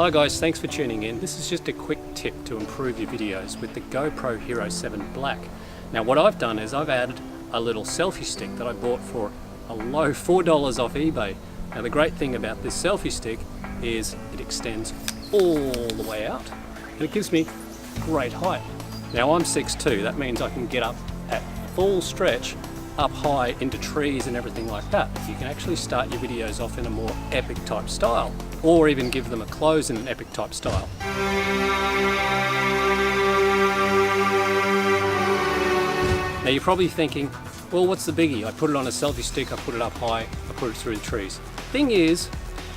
Hi guys, thanks for tuning in. This is just a quick tip to improve your videos with the GoPro Hero 7 Black. Now what I've done is I've added a little selfie stick that I bought for a low $4 off eBay. Now the great thing about this selfie stick is it extends all the way out and it gives me great height. Now I'm 6'2", that means I can get up at full stretch up high into trees and everything like that. You can actually start your videos off in a more epic type style, or even give them a close in an epic type style. Now you're probably thinking, well, what's the biggie? I put it on a selfie stick, I put it up high, I put it through the trees. Thing is,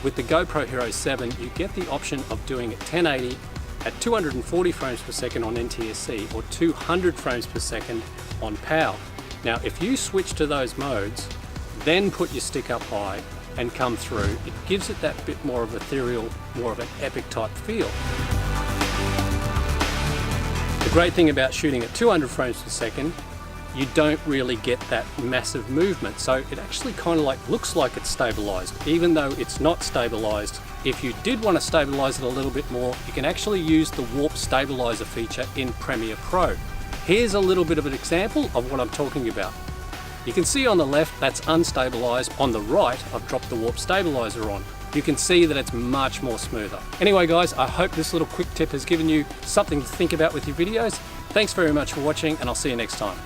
with the GoPro Hero 7, you get the option of doing it 1080 at 240 frames per second on NTSC or 200 frames per second on POW. Now, if you switch to those modes, then put your stick up high and come through, it gives it that bit more of ethereal, more of an epic type feel. The great thing about shooting at 200 frames per second, you don't really get that massive movement. So it actually kind of looks like it's stabilized, even though it's not stabilized. If you did want to stabilize it a little bit more, you can actually use the warp stabilizer feature in Premiere Pro. Here's a little bit of an example of what I'm talking about. You can see on the left that's unstabilized. On the right, I've dropped the warp stabilizer on. You can see that it's much more smoother. Anyway guys, I hope this little quick tip has given you something to think about with your videos. Thanks very much for watching and I'll see you next time.